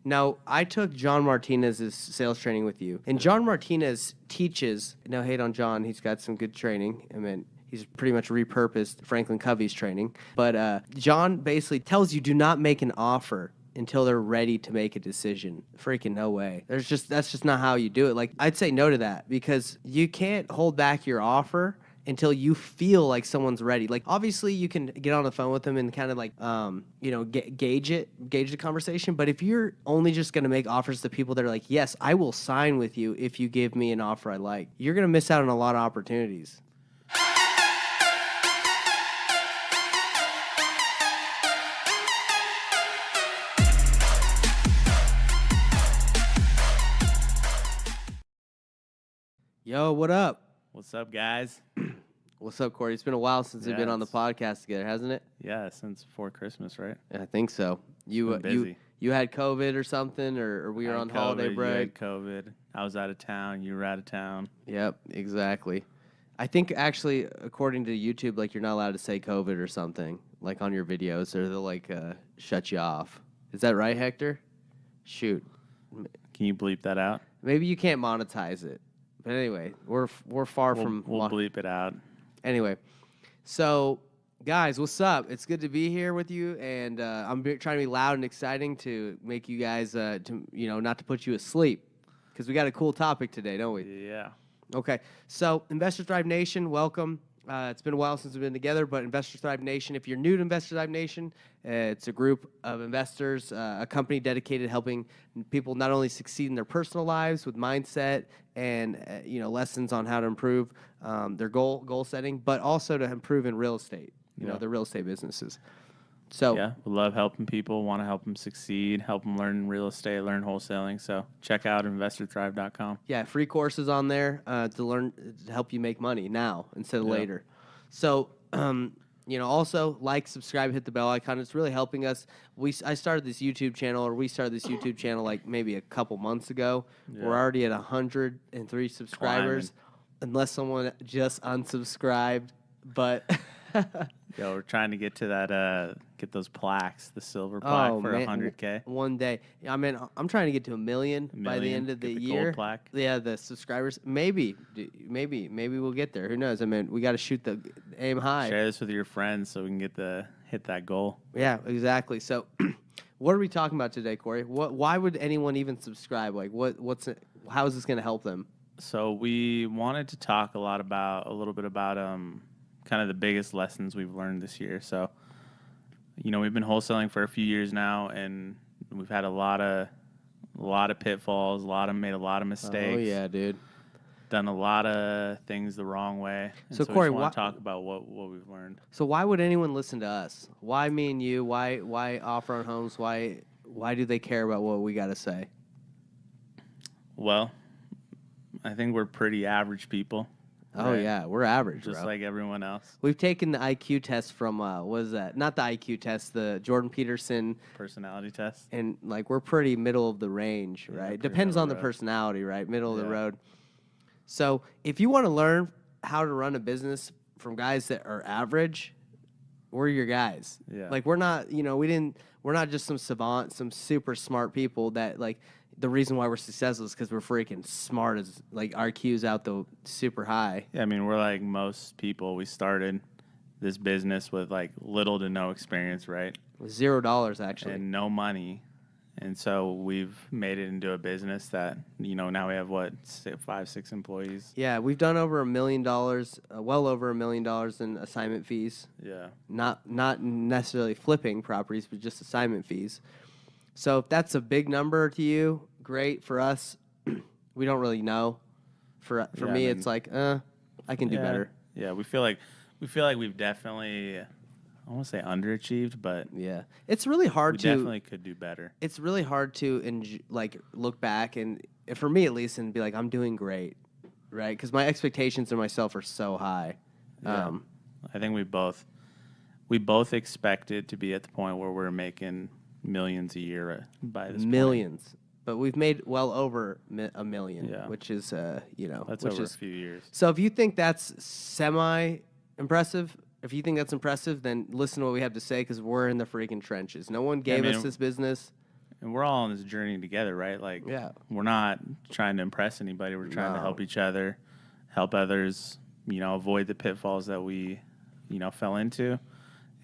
Now, I took John Martinez's sales training with you, and John Martinez teaches. No hate on John; he's got some good training. I mean, he's pretty much repurposed Franklin Covey's training. But John basically tells you do not make an offer until they're ready to make a decision. Freaking no way. That's just not how you do it. Like, I'd say no to that because you can't hold back your offer until you feel like someone's ready. Like, obviously you can get on the phone with them and kind of like, gauge the conversation. But if you're only just going to make offers to people that are like, yes, I will sign with you if you give me an offer I like, you're going to miss out on a lot of opportunities. Yo, what up? What's up, guys? What's up, Corey? It's been a while since we've been on the podcast together, hasn't it? Yeah, since before Christmas, right? I think so. You had COVID or something, or we were on holiday break? You had COVID. I was out of town. You were out of town. Yep, exactly. I think actually, according to YouTube, like you're not allowed to say COVID or something, like on your videos, or they'll like shut you off. Is that right, Hector? Shoot. Can you bleep that out? Maybe you can't monetize it. But anyway, we're far from... We'll bleep it out. Anyway, so guys, what's up? It's good to be here with you, and I'm trying to be loud and exciting to make you guys, not to put you asleep, because we got a cool topic today, don't we? Yeah. Okay, so Investor Thrive Nation, welcome. It's been a while since we've been together, but Investor Thrive Nation, if you're new to Investor Thrive Nation, it's a group of investors, a company dedicated to helping people not only succeed in their personal lives with mindset and lessons on how to improve their goal setting, but also to improve in real estate, the real estate businesses. So yeah, we love helping people, want to help them succeed, help them learn real estate, learn wholesaling. So check out investorthrive.com. Yeah, free courses on there to help you make money now instead of later. So, also like, subscribe, hit the bell icon. It's really helping us. We started this YouTube channel like maybe a couple months ago. Yeah. We're already at 103 subscribers, unless someone just unsubscribed. But yeah, we're trying to get to that, get those plaques, the silver plaque for 100K. One day. I mean, I'm trying to get to 1 million by the end of the year. Gold plaque. Yeah, the subscribers. Maybe we'll get there. Who knows? I mean, we got to shoot the aim high. Share this with your friends so we can hit that goal. Yeah, exactly. So, what are we talking about today, Corey? Why would anyone even subscribe? Like, how is this going to help them? So we wanted to talk a little bit about kind of the biggest lessons we've learned this year. So, we've been wholesaling for a few years now, and we've had a lot of pitfalls, made a lot of mistakes. Oh yeah, dude. Done a lot of things the wrong way. So Corey, we want to talk about what we've learned. So why would anyone listen to us? Why me and you? Why Off-Road Homes? Why do they care about what we got to say? Well, I think we're pretty average people. Oh, right? Yeah, we're average, just like everyone else. We've taken the IQ test from, what is that? Not the IQ test, the Jordan Peterson. Personality test. And, we're pretty middle of the range, right? Yeah, depends on the personality, right? Middle of the road. So if you want to learn how to run a business from guys that are average, we're your guys. Yeah. We're not, we're not just some savant, some super smart people that, the reason why we're successful is because we're freaking smart as our IQ's out the super high. Yeah, I mean, we're like most people. We started this business with little to no experience, right? $0 actually. And no money. And so we've made it into a business that, now we have 5-6 employees. Yeah, we've done over $1 million, well over $1 million in assignment fees. Yeah. Not necessarily flipping properties, but just assignment fees. So if that's a big number to you, great. For us, we don't really know. For me, it's I can do better. Yeah, we feel like we've definitely, I won't say underachieved, but yeah, it's really hard we definitely could do better. It's really hard to look back and for me at least and be like, I'm doing great, right? Because my expectations of myself are so high. Yeah. I think we both expected to be at the point where we're making millions a year by this millions point. But we've made well over $1 million, which is that's over a few years. So if you think that's semi impressive, then listen to what we have to say, because we're in the freaking trenches. No one gave us this business. and we're all on this journey together, right? Like, Yeah. we're not trying to impress anybody. We're trying to No. help each other, help others, avoid the pitfalls that we, fell into,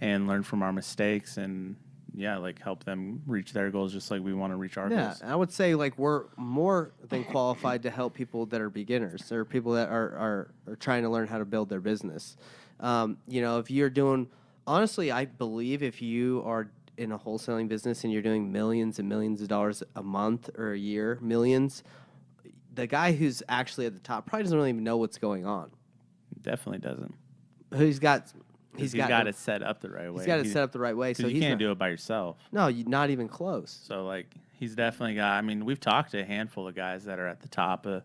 and learn from our mistakes, and like help them reach their goals just like we want to reach our Yeah, goals. I would say like we're more than qualified to help people that are beginners or people that are trying to learn how to build their business. If you're doing, honestly, I believe if you are in a wholesaling business and you're doing millions and millions of dollars a month or a year, millions, the guy who's actually at the top probably doesn't really even know what's going on. Definitely doesn't. He's got it set up the right way. He's got it set up the right way, so you can't do it by yourself. No, not even close. So like he's definitely got. I mean, we've talked to a handful of guys that are at the top of,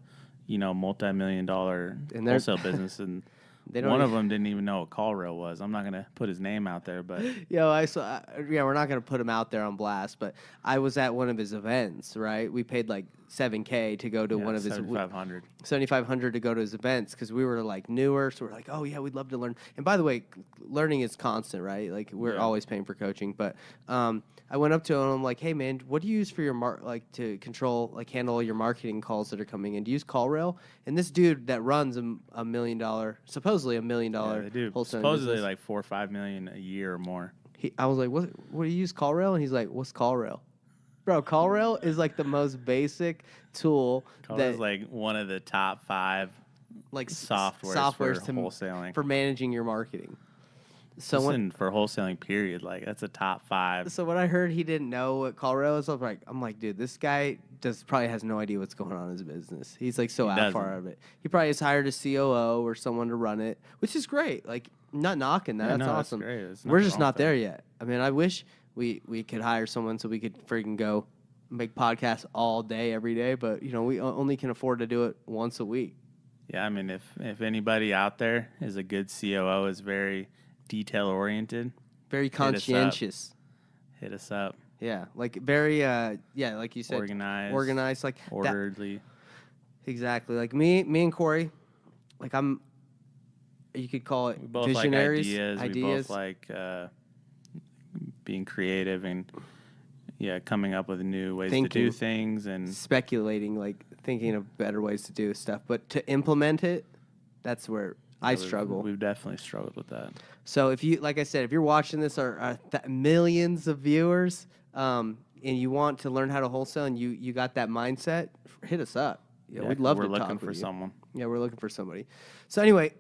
multi-million-dollar wholesale business, and one of them didn't even know what call rail was. I'm not gonna put his name out there, but we're not gonna put him out there on blast. But I was at one of his events, right? We paid like $7,000 to go to one of his $7,500 to go to his events because we were like newer, so we're like, oh yeah, we'd love to learn. And by the way, learning is constant, right? Like we're always paying for coaching. But I went up to him and I'm like, hey man, what do you use for your to control, like handle all your marketing calls that are coming in? Do you use CallRail? And this dude that runs a $1 million, supposedly $1 million they do. wholesaling Supposedly business, like 4 or 5 million a year or more. I was like, what do you use CallRail? And he's like, what's CallRail? Bro, CallRail is like the most basic tool Is like one of the top 5 like softwares for wholesaling, for managing your marketing. So for wholesaling, period, like that's a top 5. So when I heard he didn't know what CallRail is, I'm like, dude, this guy probably has no idea what's going on in his business. He's like so out far out of it. He probably has hired a COO or someone to run it, which is great. Like, not knocking that. That's awesome. That's great. We're just not there yet. I mean, I wish we could hire someone so we could freaking go make podcasts all day, every day. But we only can afford to do it once a week. Yeah, I mean, if anybody out there is a good COO, is very detail oriented, very conscientious, hit us up. Yeah, like very like you said, organized, like orderly. Exactly, like me and Corey, like you could call it, we both visionaries. Like ideas. We both like being creative and coming up with new ways to do things and speculating, like thinking of better ways to do stuff. But to implement it, that's where I struggle. We've definitely struggled with that. So if you, like I said, if you're watching this or millions of viewers, and you want to learn how to wholesale and you got that mindset, hit us up. We'd love to talk with you. We're looking for someone. Yeah, we're looking for somebody. So anyway,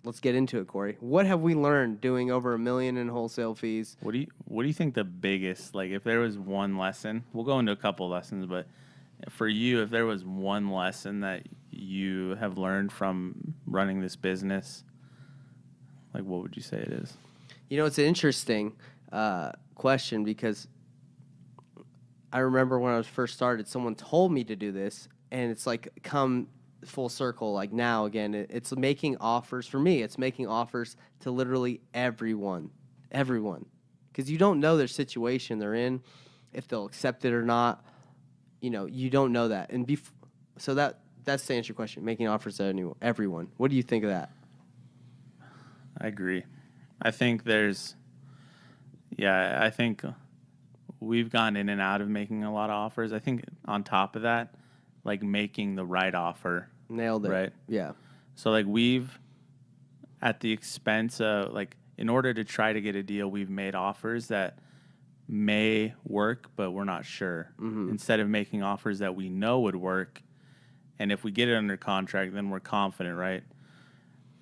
let's get into it, Corey. What have we learned doing over $1 million in wholesale fees? What do you think the biggest, like if there was one lesson, we'll go into a couple lessons, but for you, if there was one lesson that you have learned from running this business, like what would you say it is? It's an interesting question because I remember when I was first started, someone told me to do this, and it's like come full circle. Like now again, it's making offers for me. It's making offers to literally everyone, because you don't know their situation they're in, if they'll accept it or not. You don't know that, and so that's to answer your question. Making offers to everyone. What do you think of that? I agree. I think I think we've gone in and out of making a lot of offers. I think on top of that, like making the right offer. Nailed it. Right? Yeah. So like we've, at the expense of, like, in order to try to get a deal, we've made offers that may work, but we're not sure. Mm-hmm. Instead of making offers that we know would work, and if we get it under contract, then we're confident, right?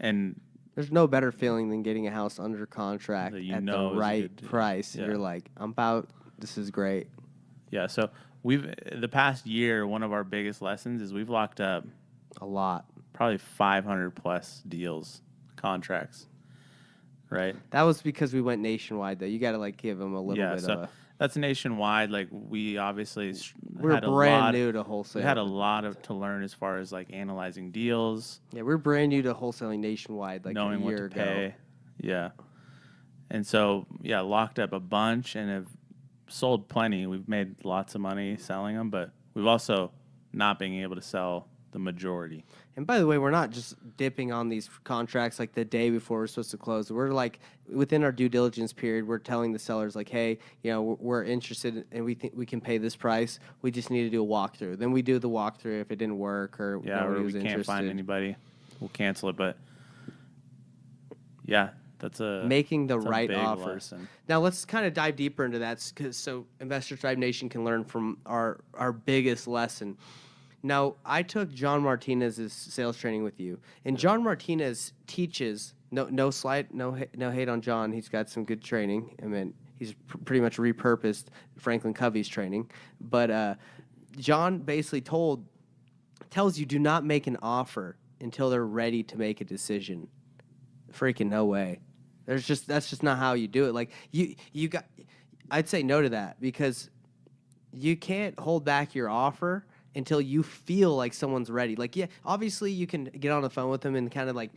And there's no better feeling than getting a house under contract at the right price. Yeah. You're like, this is great. Yeah, so the past year, one of our biggest lessons is we've locked up a lot, probably 500 plus deals, contracts, right? That was because we went nationwide, though. You got to give them a little bit of that's nationwide. Like we obviously we're brand new to wholesale. We had a lot to learn as far as analyzing deals. Yeah, we're brand new to wholesaling nationwide, knowing a year what to pay. Yeah, and so locked up a bunch and have sold plenty. We've made lots of money selling them, but we've also not being able to sell the majority. And by the way, we're not just dipping on these contracts like the day before we're supposed to close. We're like within our due diligence period, we're telling the sellers like, hey, we're interested and we think we can pay this price. We just need to do a walkthrough. Then we do the walkthrough if it didn't work or nobody was we can't interested. find anybody, we'll cancel it. But yeah, that's making the that's a right big offers. lesson. Now let's kind of dive deeper into that so Investor Tribe Nation can learn from our biggest lesson. Now, I took John Martinez's sales training with you, and John Martinez teaches. No hate on John. He's got some good training. I mean, he's pretty much repurposed Franklin Covey's training. But John basically tells you do not make an offer until they're ready to make a decision. Freaking no way. That's just not how you do it. Like I'd say no to that because you can't hold back your offer until you feel like someone's ready. Like, yeah, obviously you can get on the phone with them and kind of like,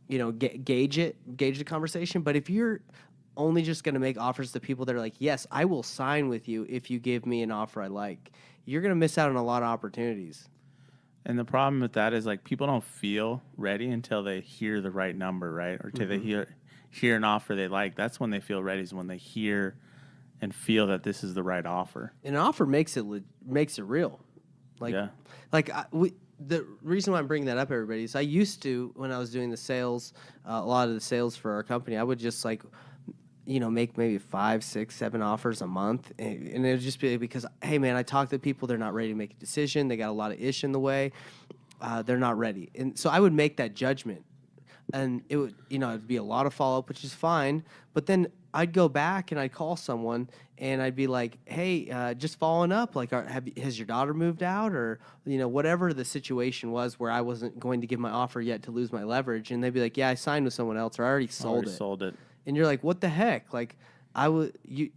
gauge the conversation. But if you're only just going to make offers to people that are like, yes, I will sign with you if you give me an offer I like, you're going to miss out on a lot of opportunities. And the problem with that is like people don't feel ready until they hear the right number, right? Or until they hear an offer they like. That's when they feel ready, is when they hear and feel that this is the right offer. An offer makes it real. The reason why I'm bringing that up, everybody, is I used to, when I was doing the sales, a lot of the sales for our company, I would just make maybe 5, 6, 7 offers a month. And it would just be because, hey, man, I talk to people. They're not ready to make a decision. They got a lot of ish in the way. They're not ready. And so I would make that judgment. And it would, it'd be a lot of follow-up, which is fine. But then I'd go back and I'd call someone and I'd be like, hey, just following up, like, has your daughter moved out, or, whatever the situation was where I wasn't going to give my offer yet to lose my leverage. And they'd be like, yeah, I signed with someone else, or I already sold it. And you're like, what the heck? Like, you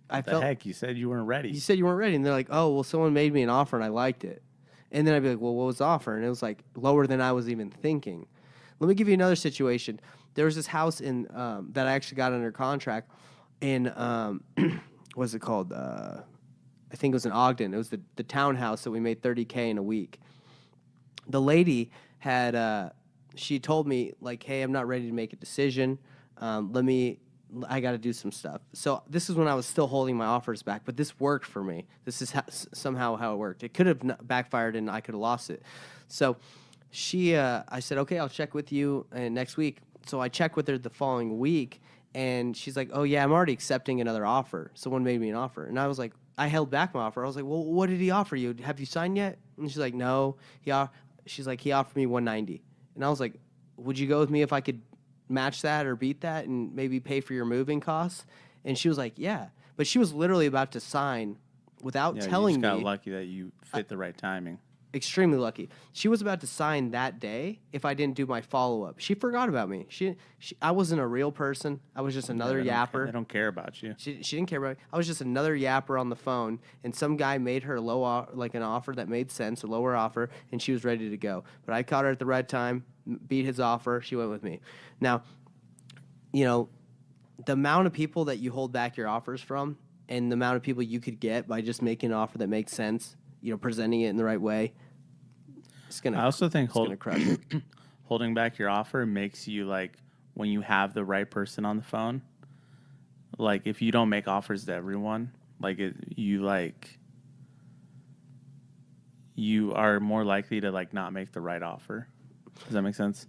said you weren't ready. You said you weren't ready. And they're like, oh, well, someone made me an offer and I liked it. And then I'd be like, well, what was the offer? And it was like lower than I was even thinking. Let me give you another situation. There was this house in that I actually got under contract in, what's it called? I think it was in Ogden. It was the townhouse that we made $30K in a week. The lady had, she told me, like, hey, I'm not ready to make a decision. I got to do some stuff. So this is when I was still holding my offers back, but this worked for me. This is somehow how it worked. It could have backfired and I could have lost it. So I said, okay, I'll check with you next week. So I checked with her the following week, and she's like, oh, yeah, I'm already accepting another offer. Someone made me an offer. And I was like, I held back my offer. I was like, well, what did he offer you? Have you signed yet? And she's like, no. She's like, he offered me $190. And I was like, would you go with me if I could match that or beat that and maybe pay for your moving costs? And she was like, yeah. But she was literally about to sign without telling me. You just got lucky that you fit the right timing. Extremely lucky. She was about to sign that day if I didn't do my follow-up. She forgot about me. I wasn't a real person. I was just another yapper. They don't care about you. She didn't care about me. I was just another yapper on the phone, and some guy made her an offer that made sense, a lower offer, and she was ready to go. But I caught her at the right time, beat his offer. She went with me. Now, the amount of people that you hold back your offers from and the amount of people you could get by just making an offer that makes sense, presenting it in the right way, I also think crush it. Holding back your offer makes you, like, when you have the right person on the phone, like, if you don't make offers to everyone, you are more likely to, like, not make the right offer. Does that make sense?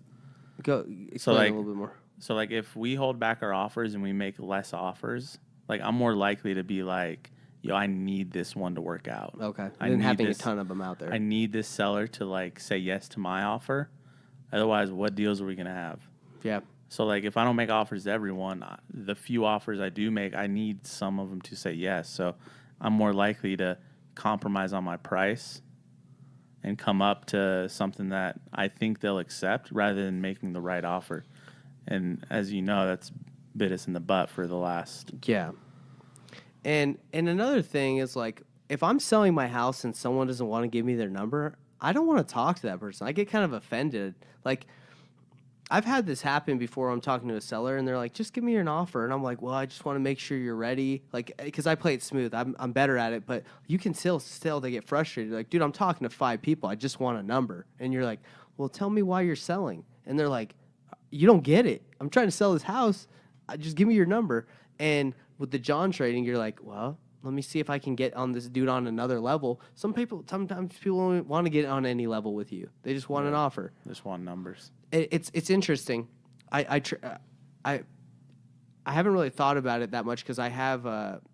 Go explain a little bit more. So, like, if we hold back our offers and we make less offers, like, I'm more likely to be like, I need this one to work out. Okay. And having a ton of them out there. I need this seller to, like, say yes to my offer. Otherwise, what deals are we going to have? Yeah. So, like, if I don't make offers to everyone, the few offers I do make, I need some of them to say yes. So I'm more likely to compromise on my price and come up to something that I think they'll accept rather than making the right offer. And as you know, that's bit us in the butt for the last... Yeah. And another thing is, like, if I'm selling my house and someone doesn't want to give me their number, I don't want to talk to that person. I get kind of offended. Like, I've had this happen before. I'm talking to a seller and they're like, just give me an offer. And I'm like, well, I just want to make sure you're ready. Like, because I play it smooth. I'm better at it, but you can still, they get frustrated. Like, dude, I'm talking to 5 people. I just want a number. And you're like, well, tell me why you're selling. And they're like, you don't get it. I'm trying to sell this house. Just give me your number. And with the John trading, you're like, well, let me see if I can get on this dude on another level. Sometimes people don't want to get on any level with you. They just want an offer. Just want numbers. It's interesting. I haven't really thought about it that much because I have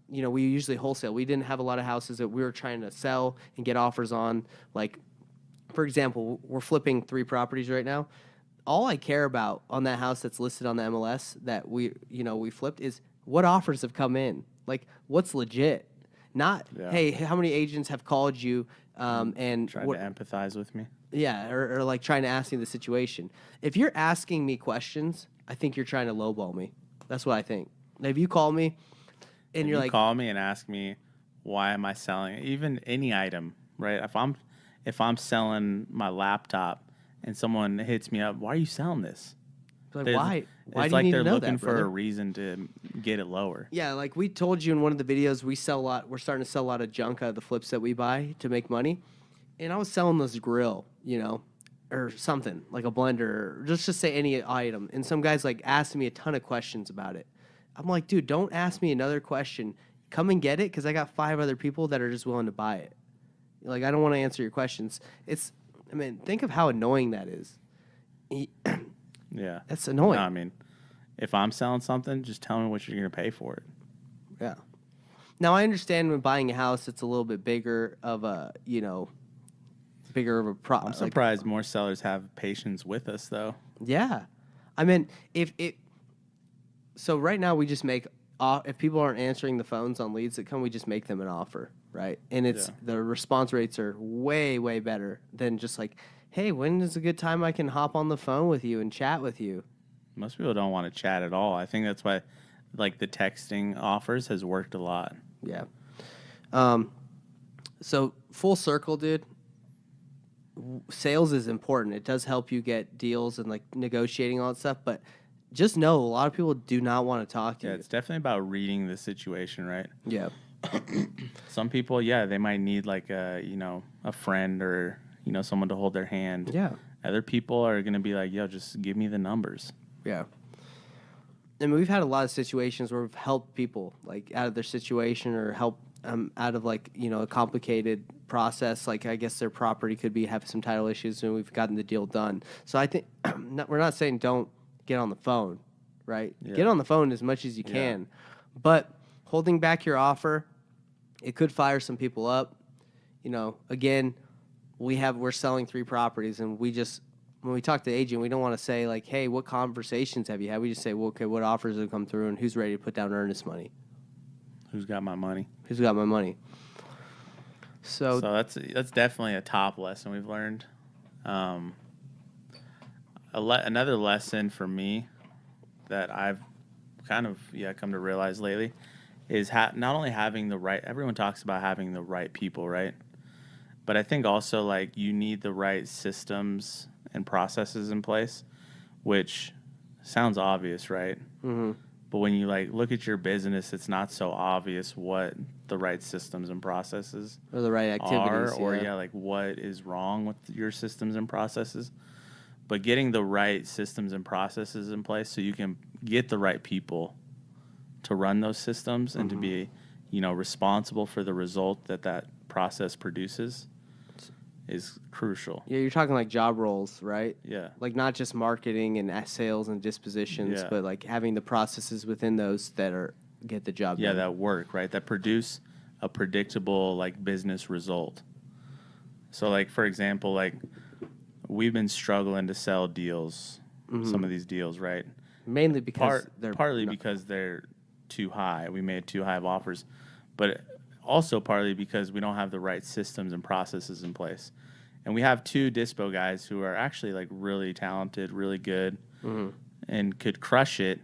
we usually wholesale. We didn't have a lot of houses that we were trying to sell and get offers on. Like, for example, we're flipping 3 properties right now. All I care about on that house that's listed on the MLS that we flipped is what offers have come in. Like, what's legit? Not, hey, how many agents have called you and trying to empathize with me. Yeah, or like trying to ask me the situation. If you're asking me questions, I think you're trying to lowball me. That's what I think. If you call me and you're like, call me and ask me why am I selling even any item, right? If I'm selling my laptop and someone hits me up, why are you selling this? like, why? Why It's do you like need they're to know looking that, for brother? a reason to get it lower. Yeah, like we told you in one of the videos, we sell a lot. We're starting to sell a lot of junk out of the flips that we buy to make money. And I was selling this grill, or something like a blender, or just to say any item. And some guys like asked me a ton of questions about it. I'm like, dude, don't ask me another question. Come and get it because I got 5 other people that are just willing to buy it. Like, I don't want to answer your questions. Think of how annoying that is. Yeah, That's annoying. No, I mean, if I'm selling something, just tell me what you're going to pay for it. Yeah. Now I understand when buying a house, it's a little bit bigger of a, I'm surprised more sellers have patience with us, though. Yeah. So right now we just make, if people aren't answering the phones on leads that come, we just make them an offer, right? And the response rates are way, way better than just like, hey, when is a good time I can hop on the phone with you and chat with you? Most people don't want to chat at all. I think that's why, like, the texting offers has worked a lot. Yeah. So full circle, dude. Sales is important. It does help you get deals and like negotiating all that stuff, but just know a lot of people do not want to talk to you. Yeah, it's definitely about reading the situation, right? Yeah. Some people, they might need like a friend or someone to hold their hand. Yeah. Other people are going to be like, yo, just give me the numbers. Yeah. And we've had a lot of situations where we've helped people like out of their situation or help out of like, a complicated process. Like, I guess their property could have some title issues and we've gotten the deal done. So I think we're not saying don't get on the phone, right? Yeah. Get on the phone as much as you can. But holding back your offer, it could fire some people up. Again, we're selling 3 properties and when we talk to the agent, we don't want to say like, hey, what conversations have you had? We just say, well, okay, what offers have come through and who's ready to put down earnest money? Who's got my money? Who's got my money? So that's definitely a top lesson we've learned. Another lesson for me that I've kind of come to realize lately is not only having the right. Everyone talks about having the right people, right? But I think also like you need the right systems and processes in place, which sounds obvious, right? Mm-hmm. But when you like look at your business, it's not so obvious what the right systems and processes or the right activities are, or like what is wrong with your systems and processes. But getting the right systems and processes in place so you can get the right people to run those systems and to be, responsible for the result that process produces is crucial. Yeah, you're talking like job roles, right? Yeah. Like not just marketing and sales and dispositions, but like having the processes within those that get the job done. Yeah, that work, right? That produce a predictable like business result. So like, for example, like we've been struggling to sell deals, some of these deals, right? Mainly because because they're too high. We made too high of offers, but also partly because we don't have the right systems and processes in place. And we have 2 dispo guys who are actually like really talented, really good, and could crush it.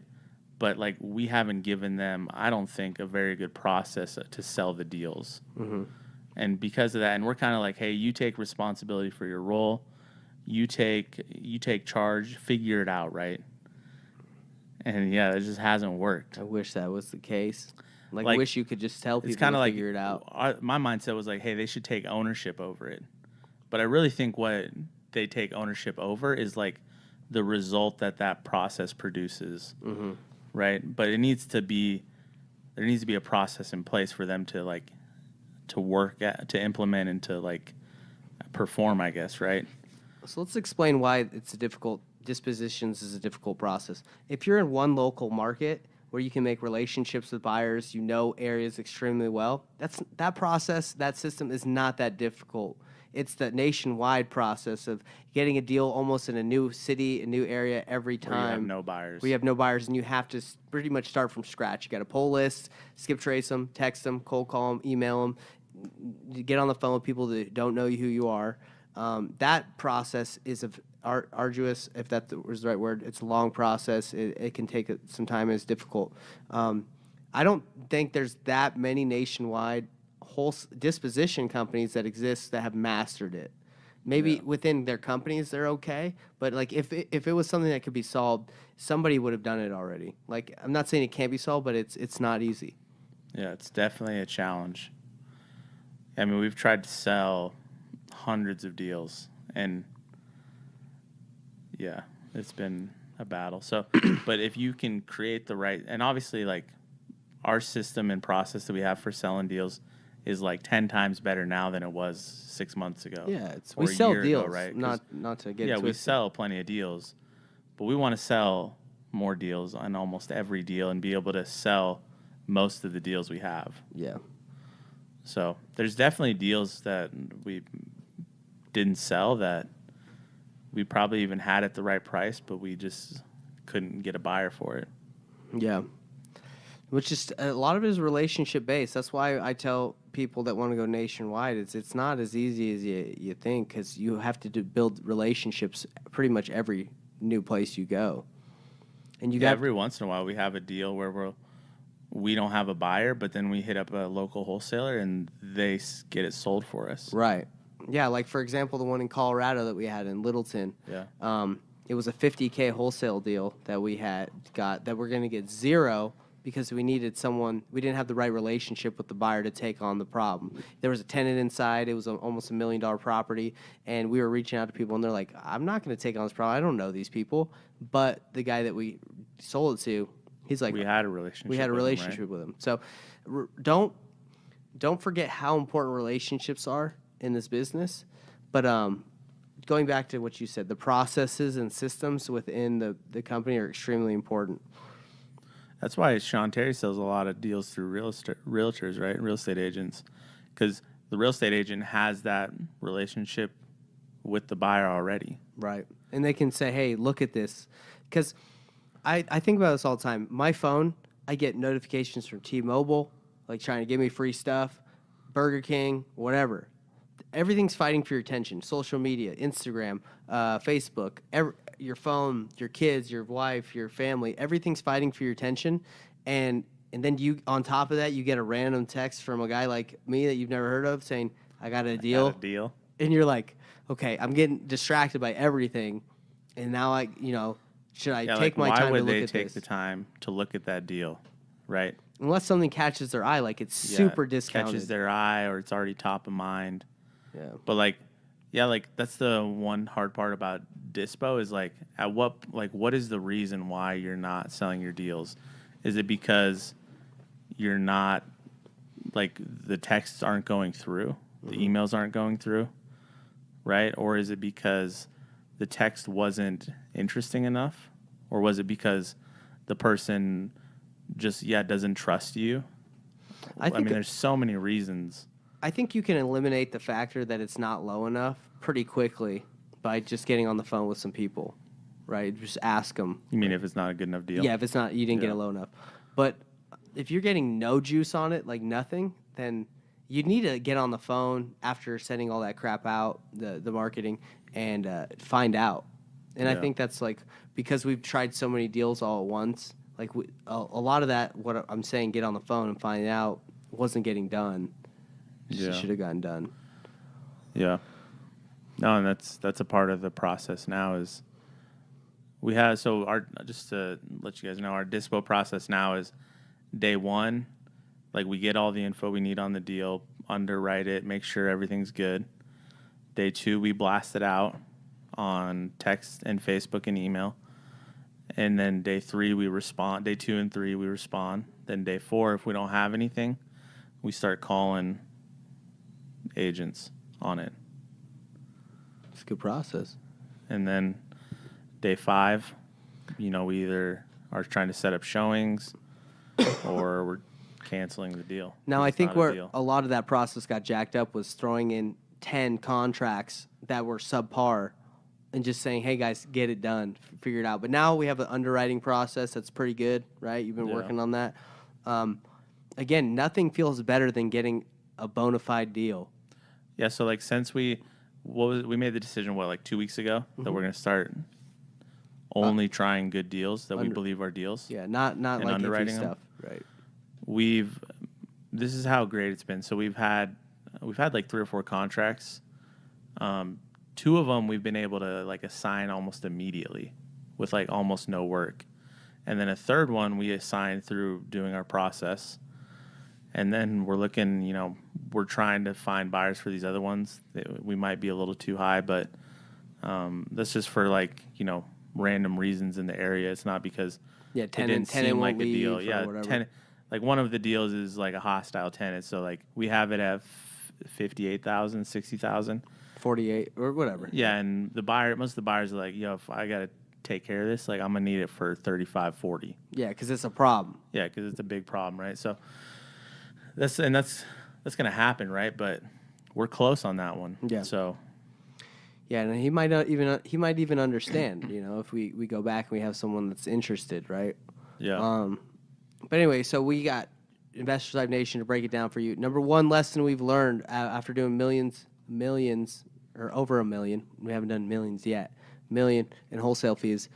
But like we haven't given them, I don't think, a very good process to sell the deals. And because of that, and we're kind of like, hey, you take responsibility for your role. you take charge, figure it out, right? And yeah, it just hasn't worked. I wish that was the case. Like Like, wish you could just tell people It's kind to of like figure it out. my mindset was like, hey, they should take ownership over it. But I really think what they take ownership over is like the result that process produces, right? But there needs to be a process in place for them to like to work at, to implement, and to like perform, I guess, right? So let's explain why it's a difficult. Dispositions is a difficult process. If you're in one local market where you can make relationships with buyers, you know areas extremely well, that process, that system is not that difficult. It's the nationwide process of getting a deal almost in a new city, a new area every time. Where you have no buyers. We have no buyers, and you have to pretty much start from scratch. You got to pull lists, skip trace them, text them, cold call them, email them, get on the phone with people that don't know who you are. That process is arduous, if that was the right word. It's a long process. It can take some time. It's difficult. I don't think there's that many nationwide whole disposition companies that exist that have mastered it. Maybe within their companies they're okay, but like if it was something that could be solved, somebody would have done it already. Like I'm not saying it can't be solved, but it's not easy. Yeah, it's definitely a challenge. I mean, we've tried to sell hundreds of deals, and yeah, it's been a battle. So, but if you can create the right, and obviously like our system and process that we have for selling deals is like 10 times better now than it was 6 months ago. Yeah, or we a sell year deals, ago, right? not to get yeah, we twisted. sell plenty of deals, but we want to sell more deals on almost every deal and be able to sell most of the deals we have. Yeah. So there's definitely deals that we didn't sell that we probably even had at the right price, but we just couldn't get a buyer for it. Yeah. Which is a lot of it is relationship based. That's why I tell people that want to go nationwide, it's not as easy as you think, because you have to build relationships pretty much every new place you go. And you got every once in a while we have a deal where we don't have a buyer, but then we hit up a local wholesaler and they get it sold for us. Right. Yeah, like for example, the one in Colorado that we had in Littleton. Yeah. It was a $50K wholesale deal that we got that we're going to get zero because we needed someone. We didn't have the right relationship with the buyer to take on the problem. There was a tenant inside. It was almost $1 million property, and we were reaching out to people, and they're like, "I'm not going to take on this problem. I don't know these people." But the guy that we sold it to, he's like, we had a relationship. We had a relationship with him. So don't forget how important relationships are in this business. But going back to what you said, the processes and systems within the company are extremely important. That's why Sean Terry sells a lot of deals through realtors, right? Real estate agents. Because the real estate agent has that relationship with the buyer already. Right. And they can say, hey, look at this. Because I think about this all the time. My phone, I get notifications from T-Mobile, like trying to give me free stuff, Burger King, whatever. Everything's fighting for your attention. Social media, Instagram, Facebook, your phone, your kids, your wife, your family, everything's fighting for your attention. And then you, on top of that, you get a random text from a guy like me that you've never heard of saying, I got a deal. And you're like, okay, I'm getting distracted by everything. And now should I take my time to look at this? Why would they take the time to look at that deal, right? Unless something catches their eye, like it's super discounted. Catches their eye or it's already top of mind. Yeah. But that's the one hard part about dispo is what is the reason why you're not selling your deals? Is it because you're not, like, the texts aren't going through, the emails aren't going through, right? Or is it because the text wasn't interesting enough? Or was it because the person just doesn't trust you? I mean, there's so many reasons. I think you can eliminate the factor that it's not low enough pretty quickly by just getting on the phone with some people, right? Just ask them. You mean if it's not a good enough deal? Yeah, if it's not, you didn't get it low enough. But if you're getting no juice on it, like nothing, then you need to get on the phone after sending all that crap out, the marketing, and find out. And I think that's because we've tried so many deals all at once, a lot of that, what I'm saying, get on the phone and find out, wasn't getting done. Should have gotten done. Yeah. No, and that's a part of the process now is we have, so our, just to let you guys know, our dispo process now is day one, like we get all the info we need on the deal, underwrite it, make sure everything's good. Day two, we blast it out on text and Facebook and email. And then day three, we respond. Day 2 and 3, we respond. Then day 4, if we don't have anything, we start calling agents on it. It's a good process. And then day 5, we either are trying to set up showings or we're canceling the deal. Now, I It's think not a where deal. a lot of that process got jacked up was throwing in 10 contracts that were subpar and just saying, hey, guys, get it done, figure it out. But now we have an underwriting process that's pretty good, right? You've been Yeah. working on that. Again, nothing feels better than getting a bona fide deal. Yeah, so like since we made the decision, like 2 weeks ago, that we're going to start only trying good deals that we believe are deals. Yeah, not And like iffy underwriting them? stuff. Right. This is how great it's been. So we've had like 3 or 4 contracts. 2 of them we've been able to like assign almost immediately with like almost no work. And then a third one we assigned through doing our process. And then we're looking, we're trying to find buyers for these other ones. We might be a little too high, but that's just for like, random reasons in the area. It's not because Yeah, it tenant didn't seem won't like a deal. leave or Yeah, whatever. like one of the deals is like a hostile tenant. So like we have it at 58,000, 60,000. 48 or whatever. Yeah, and most of the buyers are like, yo, if I got to take care of this, like I'm going to need it for 35, 40. Yeah, because it's a problem. Yeah, because it's a big problem, right? So that's going to happen, right? But we're close on that one. Yeah. So Yeah, and he might even understand, if we go back and we have someone that's interested, right? yeah. But anyway, so we got Investors Live Nation to break it down for you. Number one lesson we've learned after doing millions, or over $1 million. We haven't done millions yet. $1 million in wholesale fees.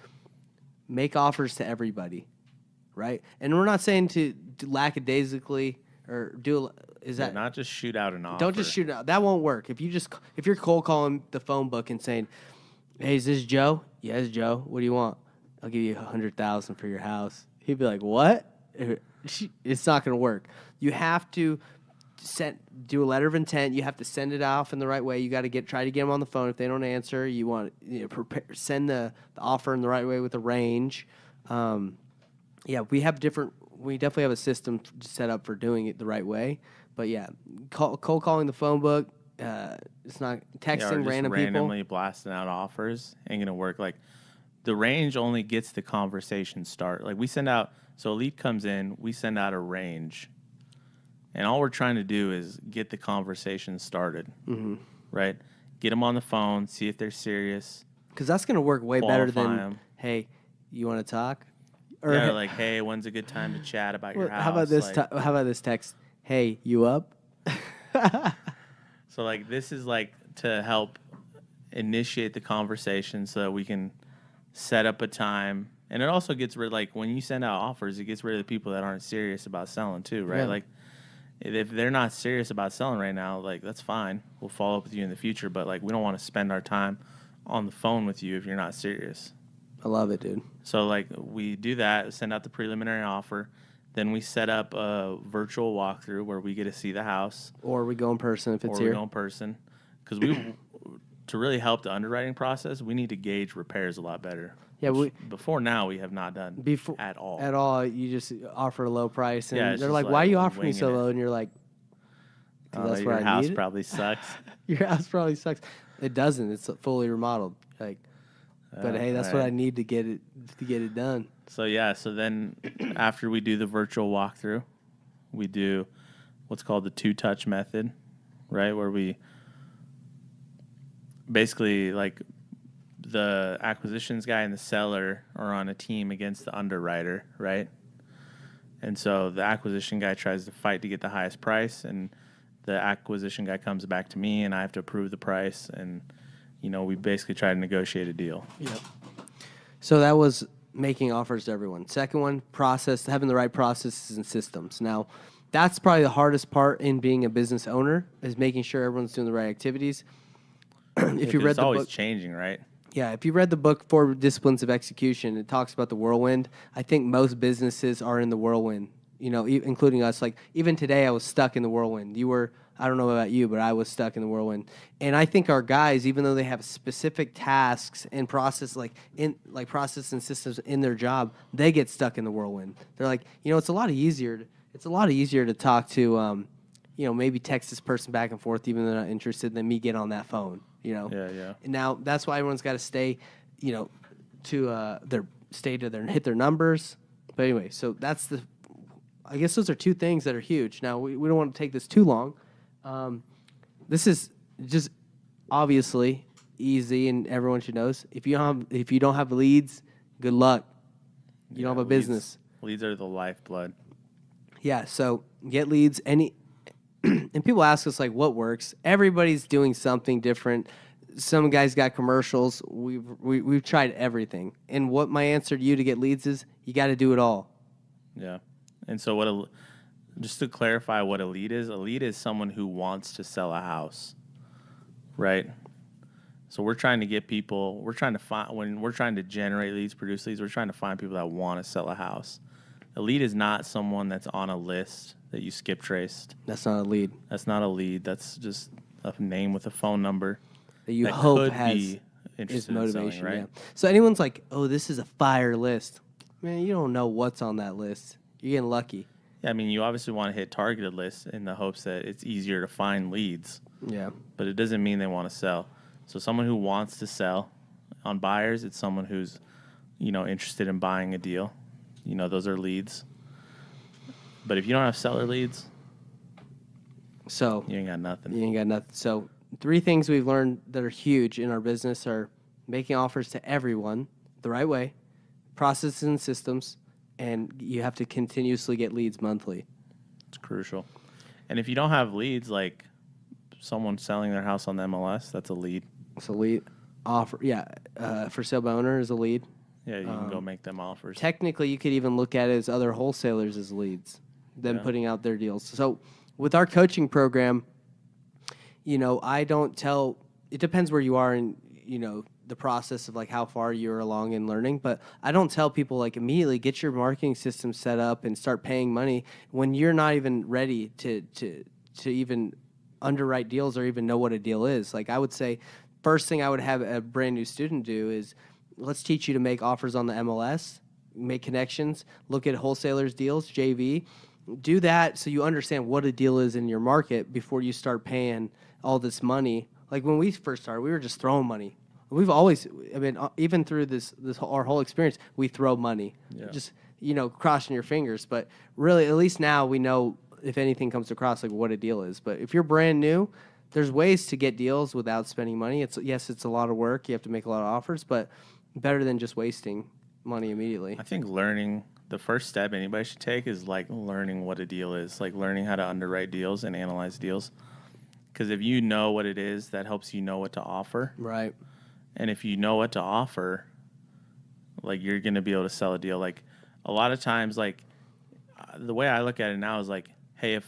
Make offers to everybody, right? And we're not saying to lackadaisically or do. Is that not just shoot out an offer? Don't just shoot it out. That won't work. If you're cold calling the phone book and saying, "Hey, is this Joe? Yes, Joe. What do you want? I'll give you $100,000 for your house." He'd be like, "What?" It's not going to work. You have to do a letter of intent. You have to send it off in the right way. You got to try to get them on the phone. If they don't answer, you want send the offer in the right way with a range. Yeah, we definitely have a system set up for doing it the right way. But yeah, cold calling the phone book. It's not texting or just random randomly people. blasting out offers ain't gonna work. Like the range only gets the conversation start. Like we send out, so a lead comes in, we send out a range, and all we're trying to do is get the conversation started, right? Get them on the phone, see if they're serious. Because that's going to work way better Qualify than, 'em. hey, you want to talk? Or Yeah, like, hey, when's a good time to chat about your house? how about this? Like, How about this text? Hey, you up? so like this is like to help initiate the conversation so that we can set up a time. And it also gets rid, like when you send out offers, it gets rid of the people that aren't serious about selling too, right? Yeah. Like if they're not serious about selling right now, like that's fine. We'll follow up with you in the future, but like we don't want to spend our time on the phone with you if you're not serious. I love it, dude. So like we do that, send out the preliminary offer, then we set up a virtual walkthrough where we get to see the house, Or we go in person if it's or here. we go in person, because to really help the underwriting process, we need to gauge repairs a lot better. Yeah, which before now we have not done at all. At all, you just offer a low price, and Yeah, it's they're just like, like "Why are you offering me so winging it. low?" And you're like, "'Cause that's your what I house need." probably sucks. Your house probably sucks. It doesn't. It's fully remodeled. Like, but hey, that's what I need to get it done. So yeah, so then after we do the virtual walkthrough, we do what's called the 2-touch method, right? Where we basically like the acquisitions guy and the seller are on a team against the underwriter, right? And so the acquisition guy tries to fight to get the highest price, and the acquisition guy comes back to me, and I have to approve the price, and we basically try to negotiate a deal. Yep. So that was making offers to everyone. Second one, having the right processes and systems. Now, that's probably the hardest part in being a business owner, is making sure everyone's doing the right activities. if you read it's the always book, changing, right? yeah, if you read the book Four Disciplines of Execution, it talks about the whirlwind. I think most businesses are in the whirlwind, including us. Like even today, I was stuck in the whirlwind. I don't know about you, but I was stuck in the whirlwind. And I think our guys, even though they have specific tasks and process, process and systems in their job, they get stuck in the whirlwind. They're like, it's a lot easier. It's a lot easier to talk to, maybe text this person back and forth, even though they're not interested, than me get on that phone. Yeah. And now that's why everyone's got to stay, hit their numbers. But anyway, so I guess those are two things that are huge. Now we don't want to take this too long. This is just obviously easy, and everyone should know. If you don't have leads, good luck. You don't have a business. Leads are the lifeblood. Yeah. So get leads. And people ask us like, what works? Everybody's doing something different. Some guys got commercials. We've tried everything. And what my answer to you to get leads is, you got to do it all. Yeah. And so just to clarify what a lead is someone who wants to sell a house, right? So we're trying to get people. When we're trying to generate leads, produce leads, we're trying to find people that want to sell a house. A lead is not someone that's on a list that you skip traced. That's not a lead. That's not a lead. That's just a name with a phone number that you that hope could has be interested motivation, in selling, right? Yeah. So anyone's like, oh, this is a fire list. Man, you don't know what's on that list. You're getting lucky. Yeah, I mean, you obviously want to hit targeted lists in the hopes that it's easier to find leads. Yeah. But it doesn't mean they want to sell. So someone who wants to sell on buyers, it's someone who's, interested in buying a deal. Those are leads. But if you don't have seller leads, so you ain't got nothing. You ain't got nothing. So 3 things we've learned that are huge in our business are making offers to everyone the right way, processes and systems, and you have to continuously get leads monthly. It's crucial. And if you don't have leads, like someone selling their house on the MLS, that's a lead. It's a lead. Offer, yeah. For sale by owner is a lead. Yeah, you can go make them offers. Technically, you could even look at it as other wholesalers as leads, them putting out their deals. So with our coaching program, I don't tell, it depends where you are in, the process of like how far you're along in learning, but I don't tell people like immediately get your marketing system set up and start paying money when you're not even ready to even underwrite deals or even know what a deal is. Like I would say, first thing I would have a brand new student do is, let's teach you to make offers on the MLS, make connections, look at wholesalers deals, JV. Do that so you understand what a deal is in your market before you start paying all this money. Like when we first started, we were just throwing money. We've always, even through our whole experience, we throw money. Yeah. Just, crossing your fingers. But really, at least now we know if anything comes across, like what a deal is. But if you're brand new, there's ways to get deals without spending money. It's a lot of work. You have to make a lot of offers, but better than just wasting money immediately. I think the first step anybody should take is like learning what a deal is, like learning how to underwrite deals and analyze deals. Because if you know what it is, that helps you know what to offer. Right. And if you know what to offer, like you're going to be able to sell a deal. Like a lot of times, like the way I look at it now is like, hey,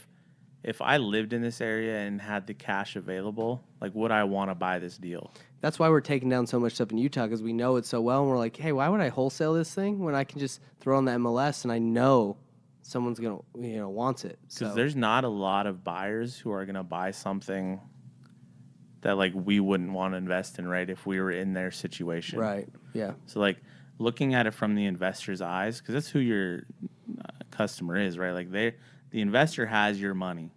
if I lived in this area and had the cash available, like would I want to buy this deal? That's why we're taking down so much stuff in Utah, because we know it so well. And we're like, hey, why would I wholesale this thing when I can just throw on the MLS and I know someone's going to, wants it. Because there's not a lot of buyers who are going to buy something that like we wouldn't want to invest in, right, if we were in their situation. Right, yeah. So like looking at it from the investor's eyes, because that's who your customer is, right? Like the investor has your money.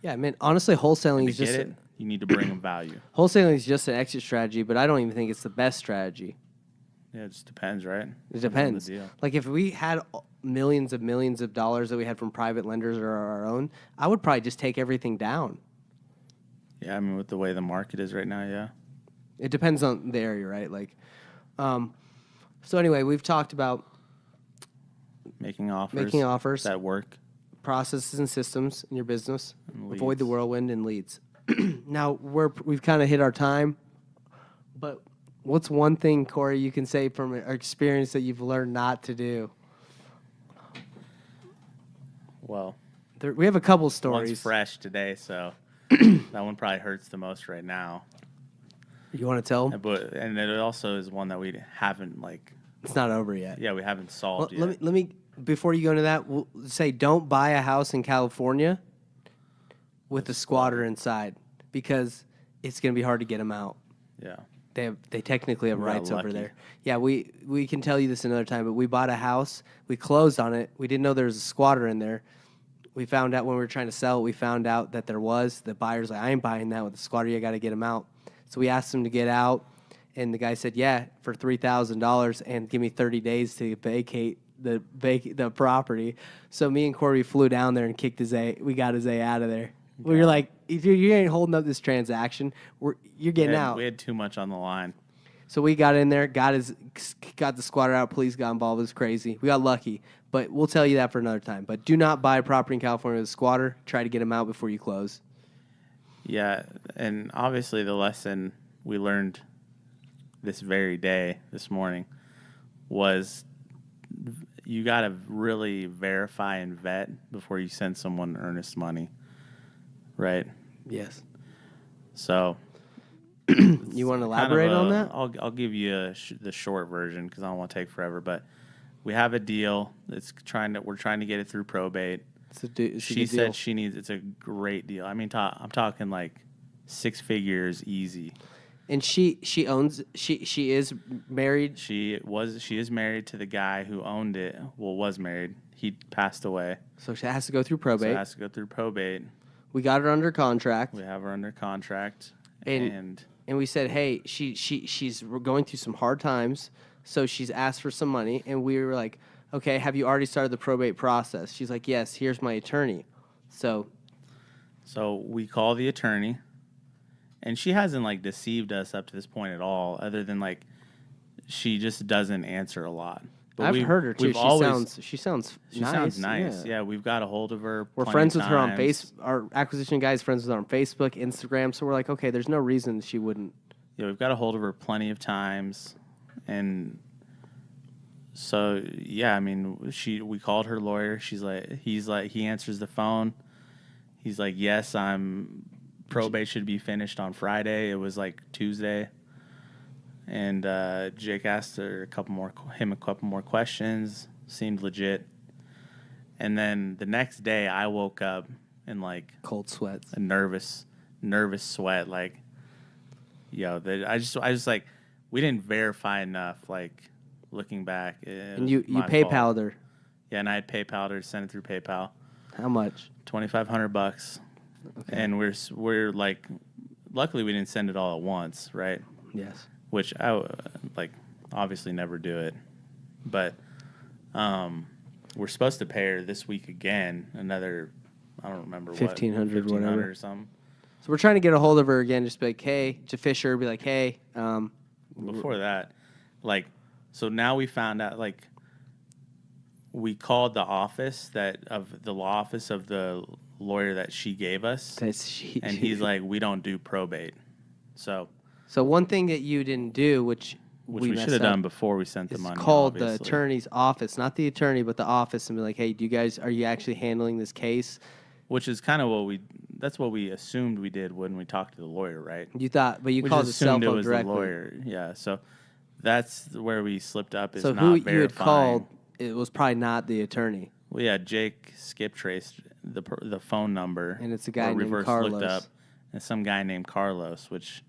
Yeah, I mean, honestly, wholesaling is just... you need to bring them value. Wholesaling is just an exit strategy, but I don't even think it's the best strategy. Yeah, it just depends, right? It depends. Like if we had millions of dollars that we had from private lenders or our own, I would probably just take everything down. Yeah, I mean, with the way the market is right now, yeah. It depends on the area, right? Like, so anyway, we've talked about making offers that work, processes and systems in your business, avoid leads. the whirlwind, and leads. Now we've kind of hit our time, but what's one thing, Corey, you can say from our experience that you've learned not to do? Well, we have a couple stories. One's fresh today, so that one probably hurts the most right now. You want to tell them? And it also is one that we haven't It's not over yet. we haven't solved Well, yet. let me before you go into that, we'll say don't buy a house in California with a squatter inside because it's going to be hard to get them out. Yeah. They technically have We got rights over lucky. there. Yeah, we can tell you this another time, but we bought a house. We closed on it. We didn't know there was a squatter in there. We found out when we were trying to sell it, we found out that there was. The buyer's like, I ain't buying that with the squatter. You got to get him out. So we asked him to get out, and the guy said, yeah, for $3,000 and give me 30 days to vacate the property. So me and Corey flew down there and kicked we got his A out of there. We were like, you ain't holding up this transaction. You're getting out. We had too much on the line. So we got in there, got the squatter out. Police got involved. It was crazy. We got lucky, but we'll tell you that for another time. But do not buy property in California with a squatter. Try to get them out before you close. Yeah, and obviously the lesson we learned this morning, was you got to really verify and vet before you send someone earnest money, right? Yes. So You want to elaborate on that? I'll give you the short version because I don't want to take forever. But we have a deal. We're trying to get it through probate. She said she needs. It's a great deal. I mean, I'm talking like 6 figures easy. And she is married. She is married to the guy who owned it. Well, was married. He passed away. So she has to go through So probate. it has to go through probate. We got her under contract. We have her under contract. And we said, hey, she's going through some hard times, so she's asked for some money. And we were like, okay, have you already started the probate process? She's like, yes, here's my attorney. So we call the attorney, and she hasn't deceived us up to this point at all, other than she just doesn't answer a lot. But I've heard her too. She sounds nice. Yeah, we've got a hold of her. We're friends with her on Facebook. Our acquisition guy is friends with her on Facebook, Instagram. So we're like, okay, there's no reason she wouldn't. Yeah, we've got a hold of her plenty of times, and so yeah, I mean, we called her lawyer. He answers the phone. He's like, yes, probate should be finished on Friday. It was Tuesday. And Jake asked her a couple more questions. Seemed legit. And then the next day, I woke up in cold sweats, a nervous sweat. I just we didn't verify enough. Looking back, and you PayPal'd her. Yeah, and I had PayPal'd her, sent it through PayPal. How much? $2,500. Okay. And we're luckily we didn't send it all at once, right? Yes. Which I obviously never do it, but we're supposed to pay her this week again. Another, I don't remember what, $1,500 whatever or something. So we're trying to get a hold of her again. Just be like, hey, to Fisher, be like, hey. Before that, so now we found out we called the office of the lawyer that she gave us, and he's like, we don't do probate, so. So one thing that you didn't do, which we should have done before we sent the money, is called obviously. The attorney's office, not the attorney, but the office, and be like, hey, are you actually handling this case? Which is kind of that's what we assumed we did when we talked to the lawyer, right? You thought, but you called the cell phone directly. The lawyer, yeah. So that's where we slipped up. Is so not who verifying. You had called, it was probably not the attorney. Well, yeah, Jake skip traced the phone number, and it's a guy named Carlos. Looked up, and some guy named Carlos, which.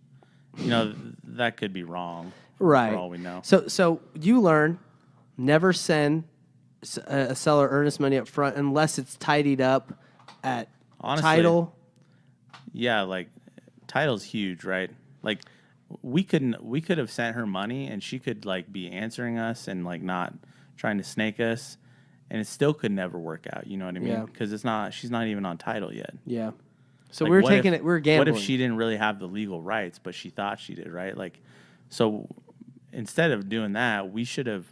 That could be wrong. Right. For all we know. So you learn never send a seller earnest money up front unless it's tidied up at title. Yeah, title's huge, right? We could have sent her money and she could be answering us and not trying to snake us, and it still could never work out. You know what I mean? Yeah. Because she's not even on title yet. Yeah. So we were gambling. What if she didn't really have the legal rights, but she thought she did, right? So instead of doing that, we should have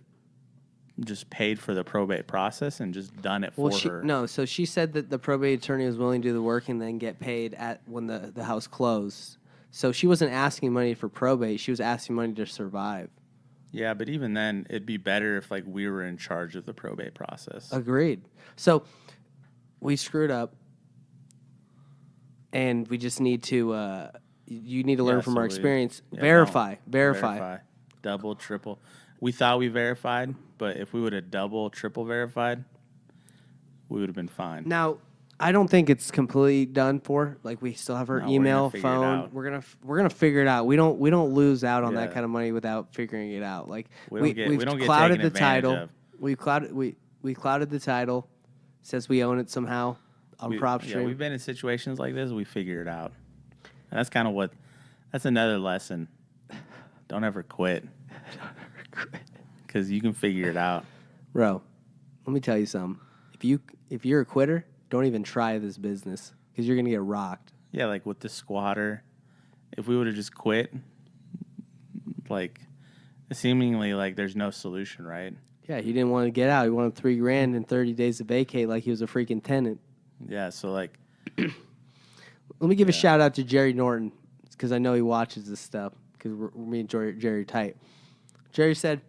just paid for the probate process and just done it for her. No, so she said that the probate attorney was willing to do the work and then get paid when the house closed. So she wasn't asking money for probate. She was asking money to survive. Yeah, but even then, it'd be better if we were in charge of the probate process. Agreed. So we screwed up. And we just need to You need to learn Yeah, from so our experience. yeah, Verify. Double, triple. We thought we verified, but if we would have double, triple verified, we would have been fine. Now, I don't think it's completely done for. Like, we still have her No, we're email, gonna figure it phone. out. We're gonna figure it out. We don't lose out on that Yeah. kind of money without figuring it out. Like, We don't get clouded taken the advantage title. of. We clouded the title. Says we own it somehow on prop stream. Yeah, we've been in situations like this. We figure it out. And that's kind of that's another lesson. Don't ever quit. Because you can figure it out. Bro, let me tell you something. If you're a quitter, don't even try this business because you're gonna get rocked. Yeah, like with the squatter, if we would have just quit, like seemingly like there's no solution, right? Yeah, he didn't want to get out. He wanted $3,000 and 30 days to vacate like he was a freaking tenant. Yeah, so like, let me give a shout out to Jerry Norton because I know he watches this stuff because me and Jerry tight. Jerry said,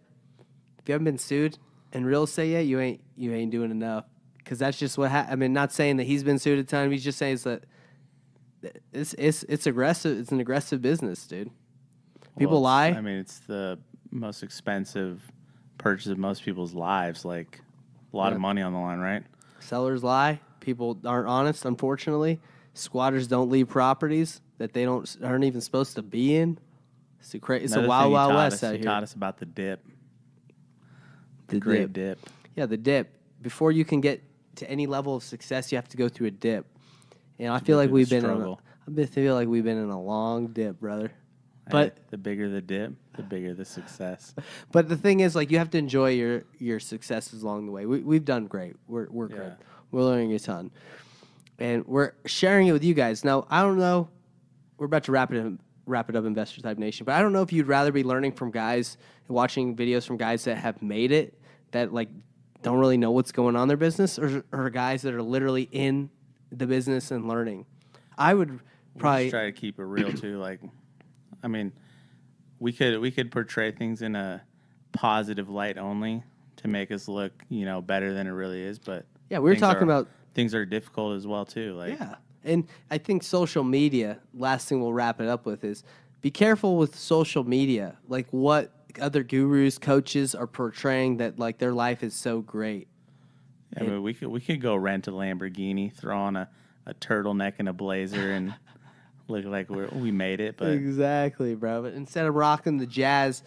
if you haven't been sued in real estate yet, you ain't doing enough. Because that's just what I mean, not saying that he's been sued a ton. He's just saying it's aggressive. It's an aggressive business, dude. People lie. I mean, it's the most expensive purchase of most people's lives. Like a lot of money on the line, right? Sellers lie. People aren't honest, unfortunately. Squatters don't leave properties that they aren't even supposed to be in. It's a wild west out here. He taught us about the dip. The great dip. Yeah, the dip. Before you can get to any level of success, you have to go through a dip. And I feel like we've been in a long dip, brother. But the bigger the dip, the bigger the success. But the thing is, like, you have to enjoy your successes along the way. We've done great. We're good. We're learning a ton, and we're sharing it with you guys. Now, I don't know. We're about to wrap it up, Investor Type Nation. But I don't know if you'd rather be learning from guys and watching videos from guys that have made it, that like don't really know what's going on in their business, or guys that are literally in the business and learning. I would probably just try to keep it real too. Like, I mean, we could portray things in a positive light only to make us look, better than it really is. But yeah, we were talking about things are difficult as well too. Like, yeah, and I think social media. Last thing we'll wrap it up with is be careful with social media. Like what other gurus, coaches are portraying that like their life is so great. Yeah, but we could go rent a Lamborghini, throw on a turtleneck and a blazer, and look like we made it. But exactly, bro. But instead of rocking the jazz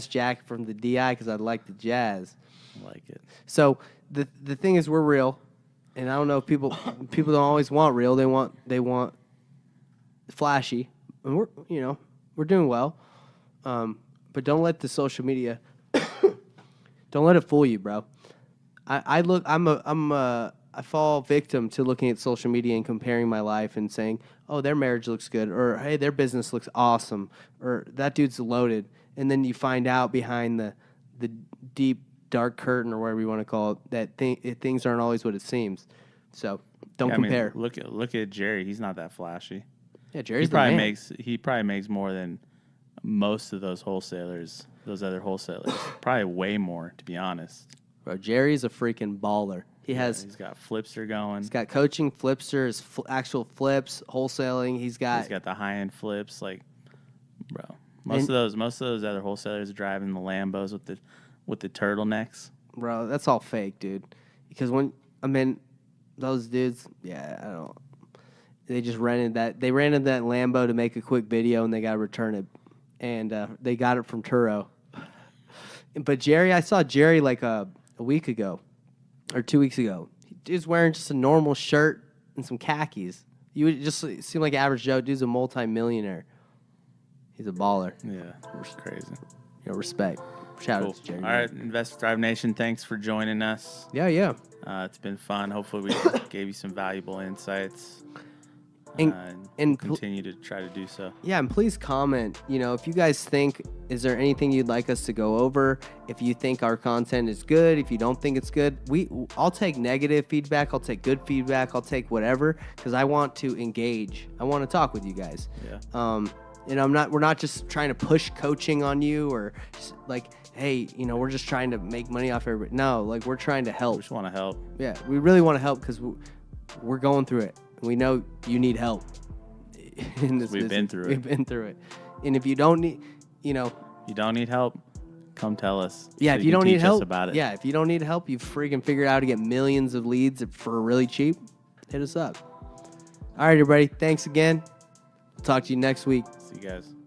jacket from the DI, because I like the jazz. I like it. So the thing is, we're real, and I don't know if people don't always want real. They want flashy, and we're doing well. But don't let the social media don't let it fool you, bro. I fall victim to looking at social media and comparing my life and saying, oh, their marriage looks good, or hey, their business looks awesome, or that dude's loaded. And then you find out behind the deep, dark curtain, or whatever you want to call it, that things aren't always what it seems. So don't compare. I mean, look at Jerry. He's not that flashy. Yeah, Jerry's the man. He probably makes more than most of those wholesalers, those other wholesalers. Probably way more, to be honest. Bro, Jerry's a freaking baller. He's got Flipster going. He's got coaching, Flipster, his actual flips, wholesaling. He's got the high end flips. Like, bro, most of those other wholesalers are driving the Lambos with the turtlenecks. Bro, that's all fake, dude. Because those dudes, yeah, I don't. They just rented that. They rented that Lambo to make a quick video, and they got to return it, and they got it from Turo. But Jerry, I saw Jerry like a week ago. Or 2 weeks ago. Dude's wearing just a normal shirt and some khakis. You would just seem like average Joe. Dude's a multi-millionaire. He's a baller. Yeah, it's crazy. Respect. Shout out to Jerry. All right, Investor Thrive Nation, thanks for joining us. Yeah. It's been fun. Hopefully we gave you some valuable insights. And we'll continue to try to do so. Yeah, and please comment. If you guys think, is there anything you'd like us to go over? If you think our content is good, if you don't think it's good, I'll take negative feedback. I'll take good feedback. I'll take whatever, because I want to engage. I want to talk with you guys. Yeah. We're not just trying to push coaching on you or just like, hey, we're just trying to make money off everybody. No, like we're trying to help. We just want to help. Yeah, we really want to help because we're going through it. We know you need help. in this We've been business. through it. We've been through it. And if you don't need, You don't need help, come tell us. yeah, so if you can don't need teach us help, about it. yeah, if you don't need help, you've freaking figured out how to get millions of leads for really cheap, hit us up. All right, everybody. Thanks again. Talk to you next week. See you guys.